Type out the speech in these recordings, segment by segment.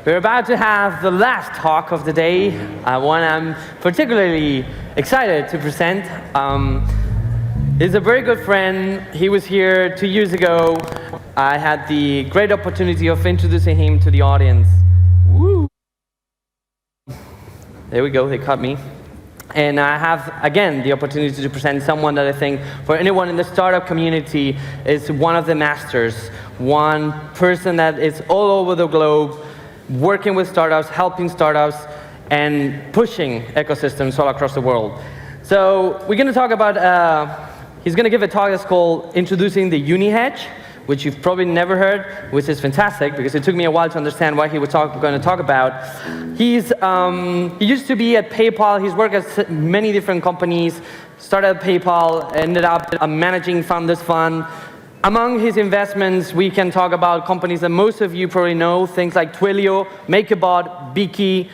We're about to have the last talk of the day, one I'm particularly excited to present. He's a very good friend. He was here 2 years ago. I had the great opportunity of introducing him to the audience. Woo! There we go, they cut me. And I have, again, the opportunity to present someone that I think, for anyone in the startup community, is one of the masters. One person that is all over the globe, working with startups, helping startups, and pushing ecosystems all across the world. So we're going to talk about, he's going to give a talk that's called Introducing the Unihedge, which you've probably never heard, which is fantastic, because it took me a while to understand what he was going to talk about. He used to be at PayPal. He's worked at many different companies, started at PayPal, ended up managing Founders Fund. Among his investments, we can talk about companies that most of you probably know, things like Twilio, MakerBot, Biki,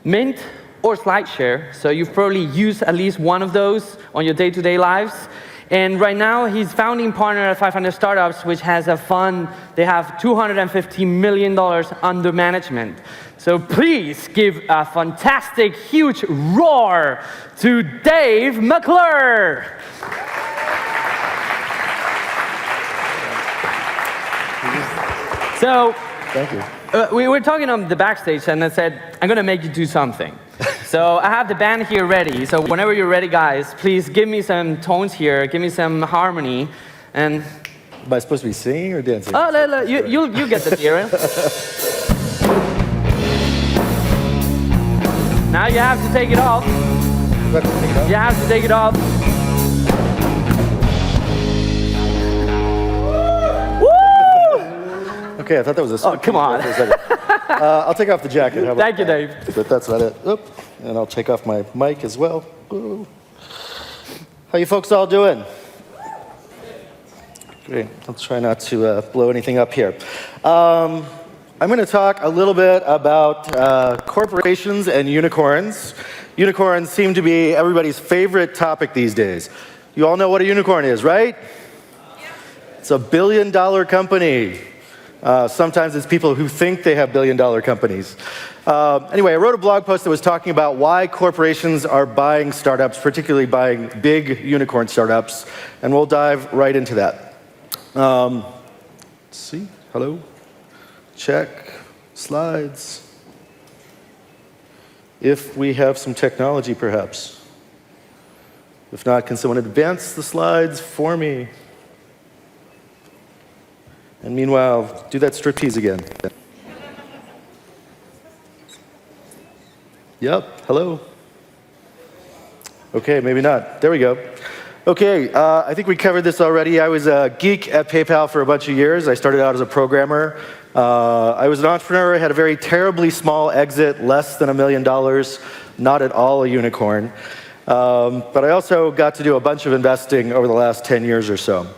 Mint, or SlideShare. So you've probably used at least one of those on your day-to-day lives. And right now, he's founding partner at 500 Startups, which has a fund. They have $250 million under management. So please give a fantastic, huge roar to Dave McClure. So, thank you. We were talking on the backstage, and I said, I'm going to make you do something. So I have the band here ready. So whenever you're ready, guys, please give me some tones here. Give me some harmony. And am I supposed to be singing or dancing? Oh, you get the theory. Now you have to take it off. You have to take it off. Okay, I thought that was a... Oh, come on. I'll take off the jacket. How about Thank you, Dave. But that's about it. Oop. And I'll take off my mic as well. Ooh. How you folks all doing? Great. I'll try not to blow anything up here. I'm going to talk a little bit about corporations and unicorns. Unicorns seem to be everybody's favorite topic these days. You all know what a unicorn is, right? It's a billion-dollar company. Sometimes it's people who think they have billion-dollar companies. Anyway, I wrote a blog post that was talking about why corporations are buying startups, particularly buying big unicorn startups, and we'll dive right into that. Let's see. Hello? Check. Slides. If we have some technology, perhaps. If not, can someone advance the slides for me? And meanwhile, do that striptease again. Yep, hello. Okay, maybe not. There we go. Okay, I think we covered this already. I was a geek at PayPal for a bunch of years. I started out as a programmer. I was an entrepreneur. I had a very terribly small exit, less than $1 million, not at all a unicorn. But I also got to do a bunch of investing over the last 10 years or so.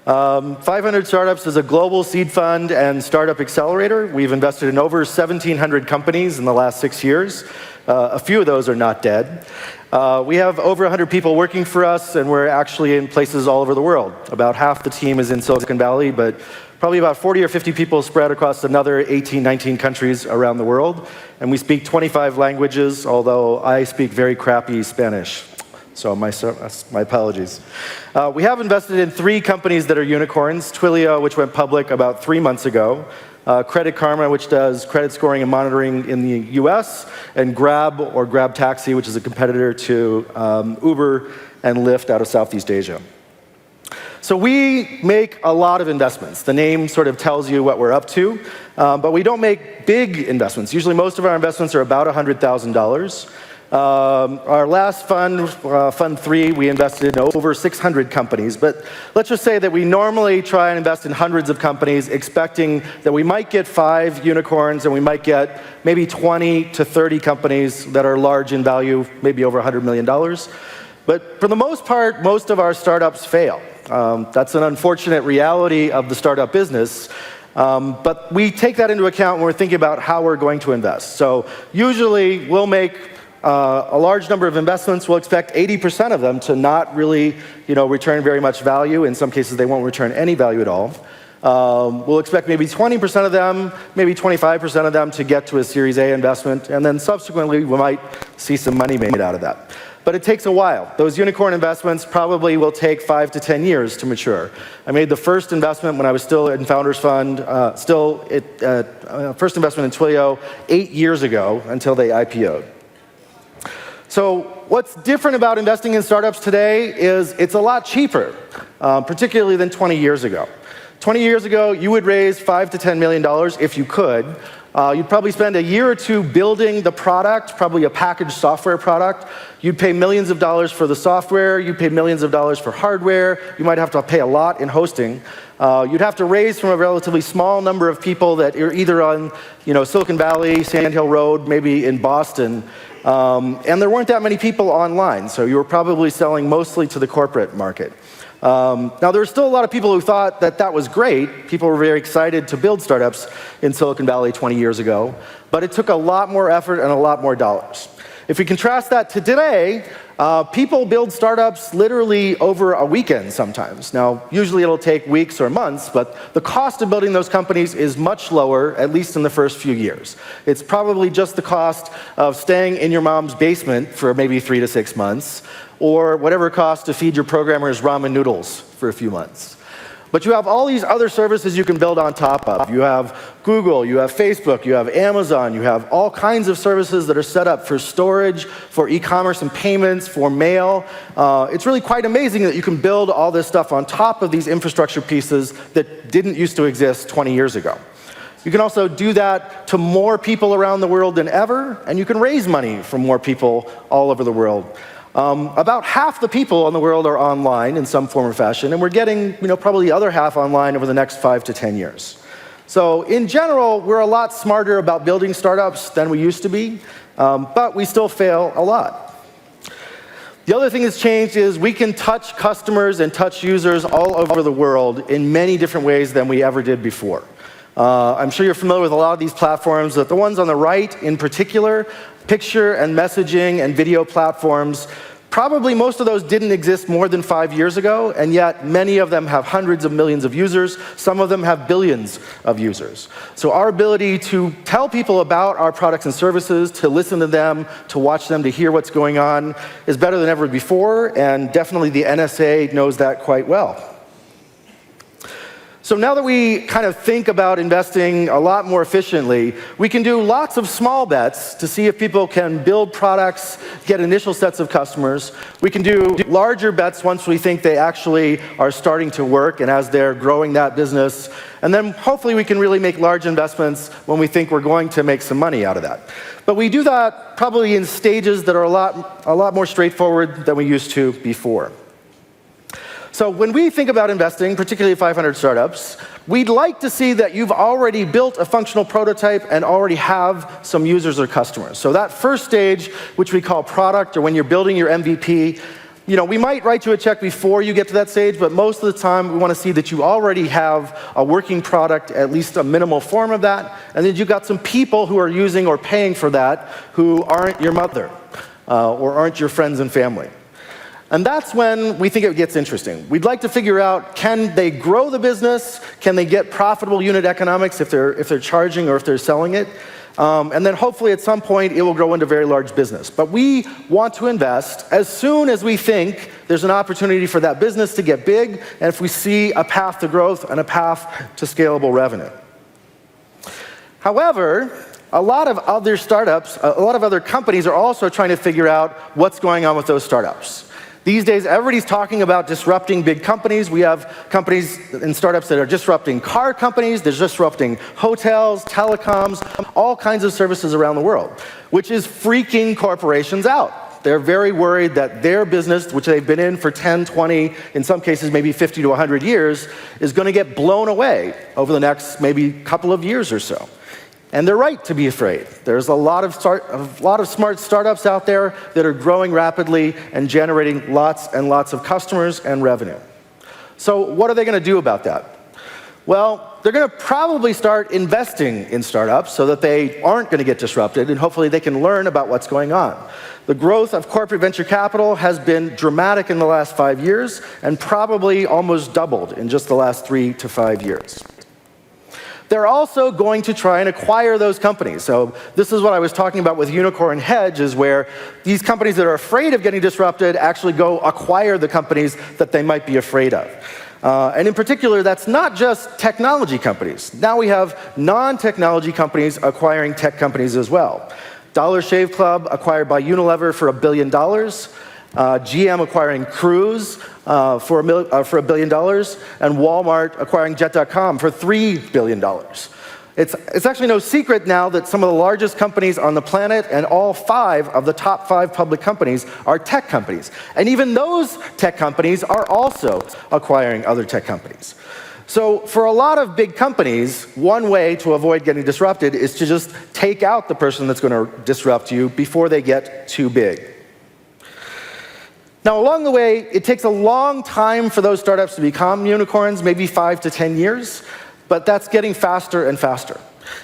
500 Startups is a global seed fund and startup accelerator. We've invested in over 1,700 companies in the last 6 years. A few of those are not dead. We have over 100 people working for us, and we're actually in places all over the world. About half the team is in Silicon Valley, but probably about 40 or 50 people spread across another 18, 19 countries around the world. And we speak 25 languages, although I speak very crappy Spanish. So my apologies. We have invested in 3 companies that are unicorns. Twilio, which went public about 3 months ago. Credit Karma, which does credit scoring and monitoring in the US. And Grab, or Grab Taxi, which is a competitor to Uber and Lyft out of Southeast Asia. So we make a lot of investments. The name sort of tells you what we're up to. But we don't make big investments. Usually most of our investments are about $100,000. Our last fund, Fund 3, we invested in over 600 companies. But let's just say that we normally try and invest in hundreds of companies, expecting that we might get 5 unicorns and we might get maybe 20 to 30 companies that are large in value, maybe over $100 million. But for the most part, most of our startups fail. That's an unfortunate reality of the startup business. But we take that into account when we're thinking about how we're going to invest. So usually we'll make a large number of investments. We'll expect 80% of them to not really return very much value. In some cases, they won't return any value at all. We'll expect maybe 20% of them, maybe 25% of them to get to a Series A investment, and then subsequently we might see some money made out of that. But it takes a while. Those unicorn investments probably will take 5 to 10 years to mature. I made the first investment when I was still in Founders Fund, first investment in Twilio 8 years ago until they IPO'd. So what's different about investing in startups today is it's a lot cheaper, particularly than 20 years ago. 20 years ago, you would raise $5 to $10 million if you could. You'd probably spend a year or two building the product, probably a packaged software product. You'd pay millions of dollars for the software. You'd pay millions of dollars for hardware. You might have to pay a lot in hosting. You'd have to raise from a relatively small number of people that are either on, Silicon Valley, Sand Hill Road, maybe in Boston. And there weren't that many people online, so you were probably selling mostly to the corporate market. Now, there were still a lot of people who thought that that was great. People were very excited to build startups in Silicon Valley 20 years ago, but it took a lot more effort and a lot more dollars. If we contrast that to today, people build startups literally over a weekend sometimes. Now, usually it'll take weeks or months, but the cost of building those companies is much lower, at least in the first few years. It's probably just the cost of staying in your mom's basement for maybe 3 to 6 months, or whatever it costs to feed your programmers ramen noodles for a few months. But you have all these other services you can build on top of. You have Google, you have Facebook, you have Amazon, you have all kinds of services that are set up for storage, for e-commerce and payments, for mail. It's really quite amazing that you can build all this stuff on top of these infrastructure pieces that didn't used to exist 20 years ago. You can also do that to more people around the world than ever, and you can raise money from more people all over the world. About half the people in the world are online in some form or fashion, and we're getting probably the other half online over the next 5 to 10 years. So in general, we're a lot smarter about building startups than we used to be, but we still fail a lot. The other thing that's changed is we can touch customers and touch users all over the world in many different ways than we ever did before. I'm sure you're familiar with a lot of these platforms, but the ones on the right in particular, picture and messaging and video platforms, probably most of those didn't exist more than 5 years ago, and yet many of them have hundreds of millions of users. Some of them have billions of users. So our ability to tell people about our products and services, to listen to them, to watch them, to hear what's going on, is better than ever before, and definitely the NSA knows that quite well. So now that we kind of think about investing a lot more efficiently, we can do lots of small bets to see if people can build products, get initial sets of customers. We can do larger bets once we think they actually are starting to work and as they're growing that business. And then hopefully we can really make large investments when we think we're going to make some money out of that. But we do that probably in stages that are a lot more straightforward than we used to before. So when we think about investing, particularly 500 startups, we'd like to see that you've already built a functional prototype and already have some users or customers. So that first stage, which we call product, or when you're building your MVP, we might write you a check before you get to that stage, but most of the time we want to see that you already have a working product, at least a minimal form of that, and then you've got some people who are using or paying for that who aren't your mother or aren't your friends and family. And that's when we think it gets interesting. We'd like to figure out, can they grow the business? Can they get profitable unit economics if they're charging or if they're selling it? And then hopefully at some point it will grow into a very large business. But we want to invest as soon as we think there's an opportunity for that business to get big, and if we see a path to growth and a path to scalable revenue. However, a lot of other startups, a lot of other companies are also trying to figure out what's going on with those startups. These days, everybody's talking about disrupting big companies. We have companies and startups that are disrupting car companies, they're disrupting hotels, telecoms, all kinds of services around the world, which is freaking corporations out. They're very worried that their business, which they've been in for 10, 20, in some cases maybe 50 to 100 years, is going to get blown away over the next maybe couple of years or so. And they're right to be afraid. There's a lot of smart startups out there that are growing rapidly and generating lots and lots of customers and revenue. So what are they going to do about that? Well, they're going to probably start investing in startups so that they aren't going to get disrupted, and hopefully they can learn about what's going on. The growth of corporate venture capital has been dramatic in the last 5 years and probably almost doubled in just the last 3 to 5 years. They're also going to try and acquire those companies. So this is what I was talking about with Unicorn Hedge, is where these companies that are afraid of getting disrupted actually go acquire the companies that they might be afraid of. And in particular, that's not just technology companies. Now we have non-technology companies acquiring tech companies as well. Dollar Shave Club acquired by Unilever for $1 billion. GM acquiring Cruise for $1 billion, and Walmart acquiring Jet.com for $3 billion. It's actually no secret now that some of the largest companies on the planet, and all 5 of the top 5 public companies, are tech companies. And even those tech companies are also acquiring other tech companies. So for a lot of big companies, one way to avoid getting disrupted is to just take out the person that's going to disrupt you before they get too big. Now, along the way, it takes a long time for those startups to become unicorns, maybe 5 to 10 years, but that's getting faster and faster.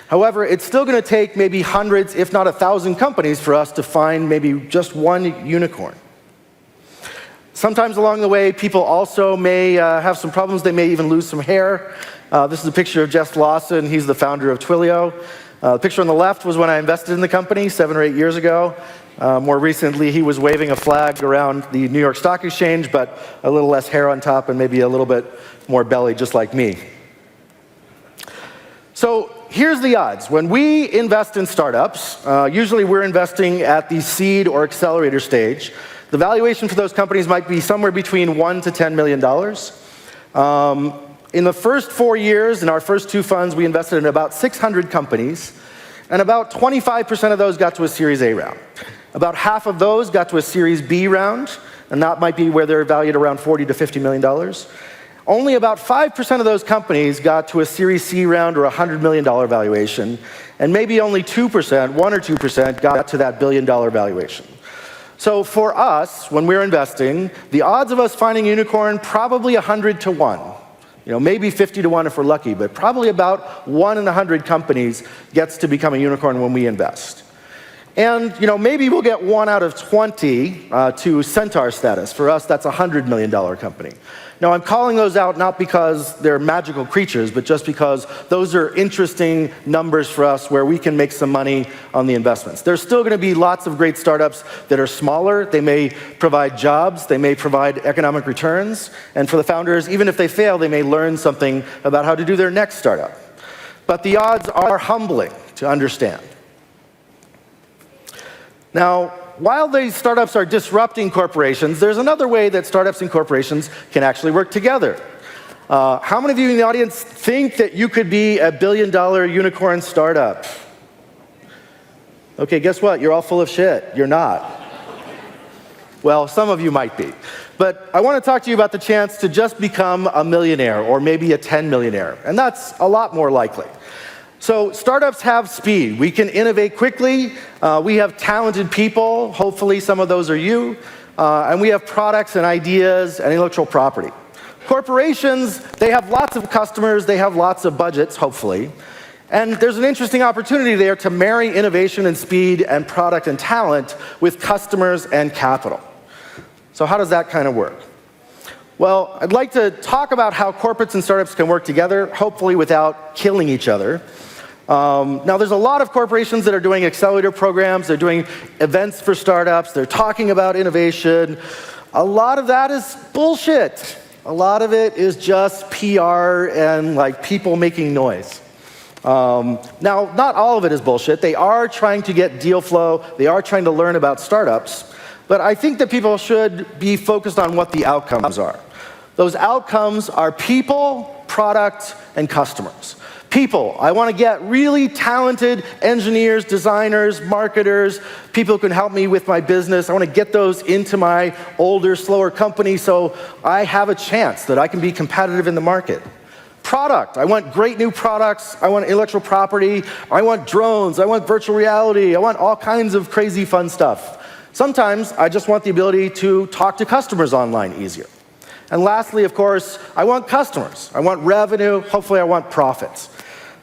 However, it's still going to take maybe hundreds, if not 1,000 companies for us to find maybe just one unicorn. Sometimes along the way, people also may have some problems. They may even lose some hair. This is a picture of Jess Lawson. He's the founder of Twilio. The picture on the left was when I invested in the company 7 or 8 years ago. More recently, he was waving a flag around the New York Stock Exchange, but a little less hair on top and maybe a little bit more belly, just like me. So here's the odds. When we invest in startups, usually we're investing at the seed or accelerator stage. The valuation for those companies might be somewhere between $1 to $10 million. In the first 4 years, in our first 2 funds, we invested in about 600 companies, and about 25% of those got to a Series A round. About half of those got to a Series B round, and that might be where they're valued around $40 to $50 million. Only about 5% of those companies got to a Series C round or $100 million valuation, and maybe only 2%, 1 or 2%, got to that $1 billion valuation. So for us, when we're investing, the odds of us finding a unicorn, probably 100 to 1. Maybe 50 to 1 if we're lucky, but probably about 1 in 100 companies gets to become a unicorn when we invest. And maybe we'll get 1 out of 20 to centaur status. For us, that's a $100 million company. Now, I'm calling those out not because they're magical creatures, but just because those are interesting numbers for us where we can make some money on the investments. There's still going to be lots of great startups that are smaller. They may provide jobs. They may provide economic returns. And for the founders, even if they fail, they may learn something about how to do their next startup. But the odds are humbling to understand. Now, while these startups are disrupting corporations, there's another way that startups and corporations can actually work together. How many of you in the audience think that you could be a billion-dollar unicorn startup? Okay, guess what? You're all full of shit. You're not. Well, some of you might be. But I want to talk to you about the chance to just become a millionaire or maybe a 10 millionaire, and that's a lot more likely. So startups have speed. We can innovate quickly. We have talented people. Hopefully some of those are you. And we have products and ideas and intellectual property. Corporations, they have lots of customers. They have lots of budgets, hopefully. And there's an interesting opportunity there to marry innovation and speed and product and talent with customers and capital. So how does that kind of work? Well, I'd like to talk about how corporates and startups can work together, hopefully without killing each other. Now, there's a lot of corporations that are doing accelerator programs. They're doing events for startups. They're talking about innovation. A lot of that is bullshit. A lot of it is just PR and people making noise. Now, not all of it is bullshit. They are trying to get deal flow. They are trying to learn about startups. But I think that people should be focused on what the outcomes are. Those outcomes are people, product, and customers. People, I want to get really talented engineers, designers, marketers, people who can help me with my business. I want to get those into my older, slower company so I have a chance that I can be competitive in the market. Product, I want great new products. I want intellectual property. I want drones. I want virtual reality. I want all kinds of crazy fun stuff. Sometimes I just want the ability to talk to customers online easier. And lastly, of course, I want customers. I want revenue. Hopefully, I want profits.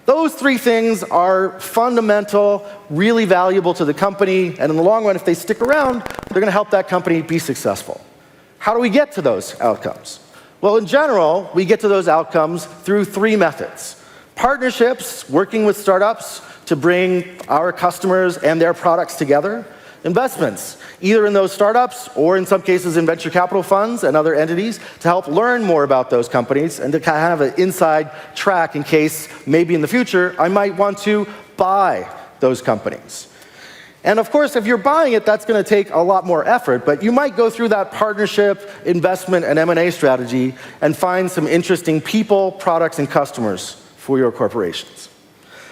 Those 3 things are fundamental, really valuable to the company, and in the long run, if they stick around, they're going to help that company be successful. How do we get to those outcomes? Well, in general, we get to those outcomes through 3 methods. Partnerships, working with startups to bring our customers and their products together. Investments, either in those startups or in some cases in venture capital funds and other entities to help learn more about those companies and to kind of have an inside track in case maybe in the future I might want to buy those companies. And of course, if you're buying it, that's going to take a lot more effort, but you might go through that partnership, investment, and M&A strategy and find some interesting people, products, and customers for your corporations.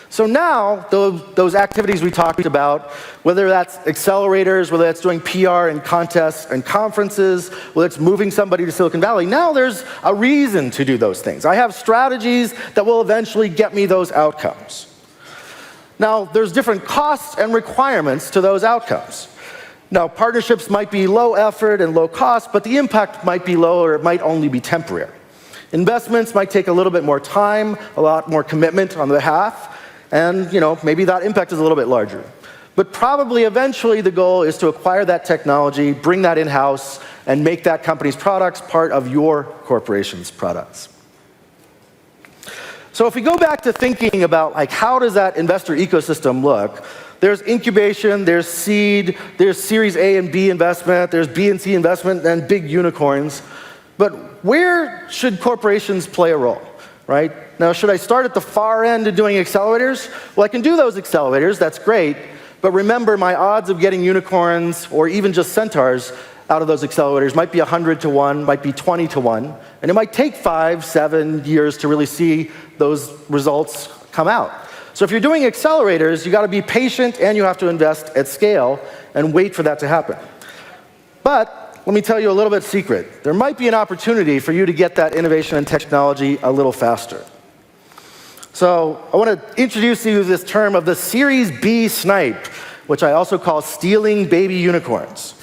So now, those activities we talked about, whether that's accelerators, whether that's doing PR and contests and conferences, whether it's moving somebody to Silicon Valley, now there's a reason to do those things. I have strategies that will eventually get me those outcomes. Now, there's different costs and requirements to those outcomes. Now, partnerships might be low effort and low cost, but the impact might be low or it might only be temporary. Investments might take a little bit more time, a lot more commitment on the behalf, and maybe that impact is a little bit larger. But probably eventually the goal is to acquire that technology, bring that in-house, and make that company's products part of your corporation's products. So if we go back to thinking about how does that investor ecosystem look, there's incubation, there's seed, there's Series A and B investment, there's B and C investment, and big unicorns. But where should corporations play a role, right? Now, should I start at the far end of doing accelerators? Well, I can do those accelerators, that's great, but remember my odds of getting unicorns or even just centaurs out of those accelerators might be 100 to 1, might be 20 to 1, and it might take 5, 7 years to really see those results come out. So if you're doing accelerators, you got to be patient and you have to invest at scale and wait for that to happen. But let me tell you a little bit secret. There might be an opportunity for you to get that innovation and technology a little faster. So I want to introduce you to this term of the Series B Snipe, which I also call stealing baby unicorns.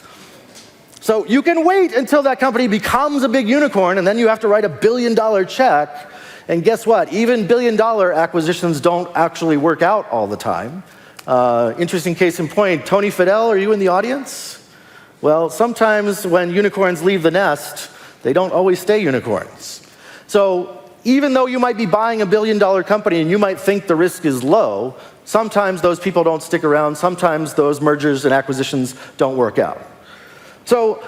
So you can wait until that company becomes a big unicorn, and then you have to write a $1 billion check. And guess what? Even $1 billion acquisitions don't actually work out all the time. Interesting case in point. Tony Fadell, are you in the audience? Well, sometimes when unicorns leave the nest, they don't always stay unicorns. So even though you might be buying a $1 billion company and you might think the risk is low, sometimes those people don't stick around. Sometimes those mergers and acquisitions don't work out. So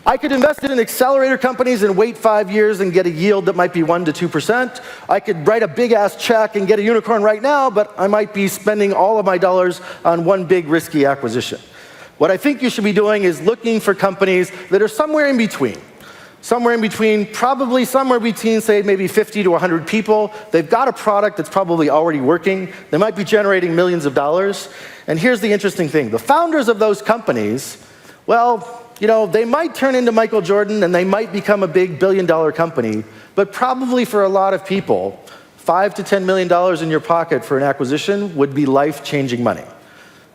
I could invest in accelerator companies and wait 5 years and get a yield that might be 1% to 2%. I could write a big-ass check and get a unicorn right now, but I might be spending all of my dollars on one big risky acquisition. What I think you should be doing is looking for companies that are somewhere in between. Somewhere in between, probably somewhere between, say, maybe 50 to 100 people. They've got a product that's probably already working. They might be generating millions of dollars. And here's the interesting thing. The founders of those companies, well, they might turn into Michael Jordan and they might become a big $1 billion company, but probably for a lot of people, $5 to $10 million in your pocket for an acquisition would be life-changing money.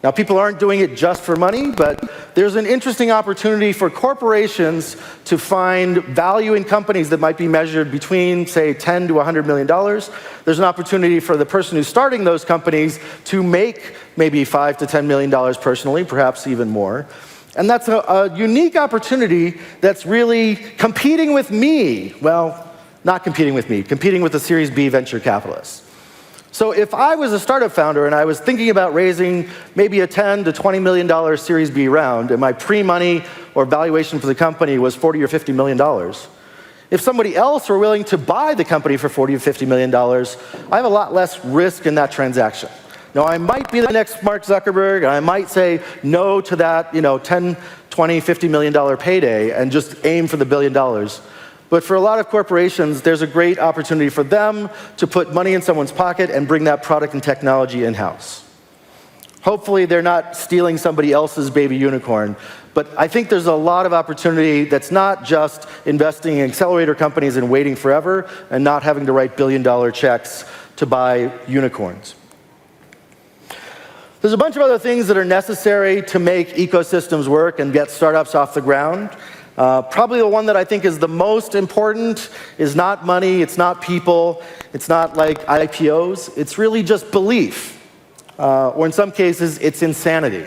Now, people aren't doing it just for money, but there's an interesting opportunity for corporations to find value in companies that might be measured between, say, $10 to $100 million. There's an opportunity for the person who's starting those companies to make maybe $5 to $10 million personally, perhaps even more. And that's a unique opportunity that's really competing with me. Well, not competing with me, competing with the Series B venture capitalists. So if I was a startup founder and I was thinking about raising maybe a $10 to $20 million Series B round, and my pre-money or valuation for the company was $40 or $50 million, if somebody else were willing to buy the company for $40 or $50 million, I have a lot less risk in that transaction. Now, I might be the next Mark Zuckerberg, and I might say no to that, $10, $20, $50 million payday and just aim for the $1 billion. But for a lot of corporations, there's a great opportunity for them to put money in someone's pocket and bring that product and technology in-house. Hopefully, they're not stealing somebody else's baby unicorn. But I think there's a lot of opportunity that's not just investing in accelerator companies and waiting forever and not having to write $1 billion checks to buy unicorns. There's a bunch of other things that are necessary to make ecosystems work and get startups off the ground. Probably the one that I think is the most important is not money, it's not people, it's not like IPOs, it's really just belief. Or in some cases, it's insanity.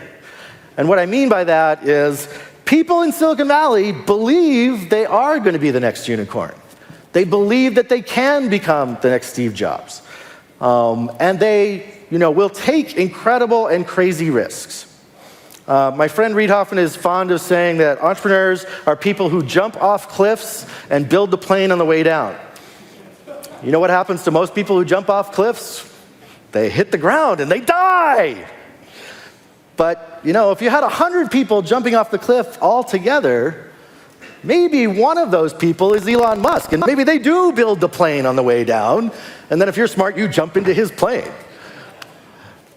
And what I mean by that is people in Silicon Valley believe they are going to be the next unicorn. They believe that they can become the next Steve Jobs. And they will take incredible and crazy risks. My friend Reid Hoffman is fond of saying that entrepreneurs are people who jump off cliffs and build the plane on the way down. You know what happens to most people who jump off cliffs? They hit the ground and they die. But, if you had 100 people jumping off the cliff all together, maybe one of those people is Elon Musk, and maybe they do build the plane on the way down, and then if you're smart, you jump into his plane.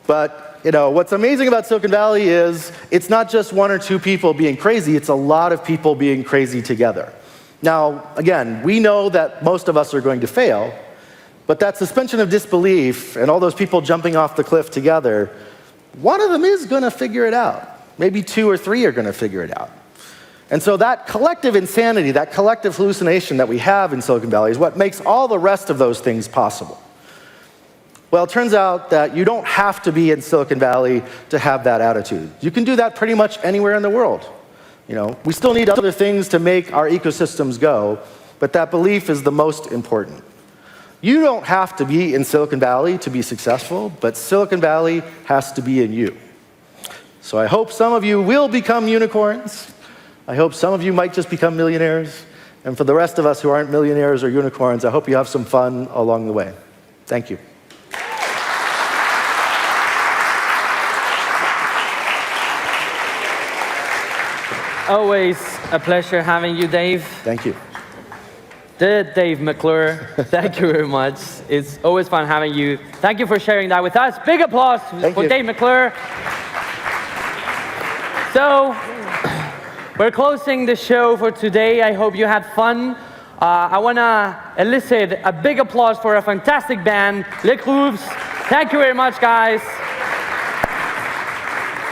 But, what's amazing about Silicon Valley is it's not just one or two people being crazy, it's a lot of people being crazy together. Now, again, we know that most of us are going to fail, but that suspension of disbelief and all those people jumping off the cliff together, one of them is going to figure it out. Maybe 2 or 3 are going to figure it out. And so that collective insanity, that collective hallucination that we have in Silicon Valley is what makes all the rest of those things possible. Well, it turns out that you don't have to be in Silicon Valley to have that attitude. You can do that pretty much anywhere in the world. We still need other things to make our ecosystems go, but that belief is the most important. You don't have to be in Silicon Valley to be successful, but Silicon Valley has to be in you. So I hope some of you will become unicorns. I hope some of you might just become millionaires. And for the rest of us who aren't millionaires or unicorns, I hope you have some fun along the way. Thank you. Always a pleasure having you, Dave. Thank you. Dave McClure, thank you very much. It's always fun having you. Thank you for sharing that with us. Big applause for Dave McClure. So, we're closing the show for today. I hope you had fun. I want to elicit a big applause for a fantastic band, Les Grooves. Thank you very much, guys.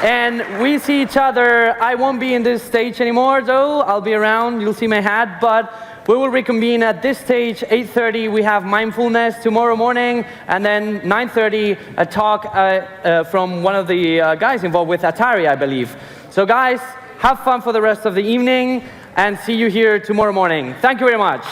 And we see each other. I won't be in this stage anymore, though. I'll be around. You'll see my hat. But we will reconvene at this stage, 8:30. We have mindfulness tomorrow morning. And then 9:30, a talk from one of the guys involved with Atari, I believe. So guys, have fun for the rest of the evening. And see you here tomorrow morning. Thank you very much.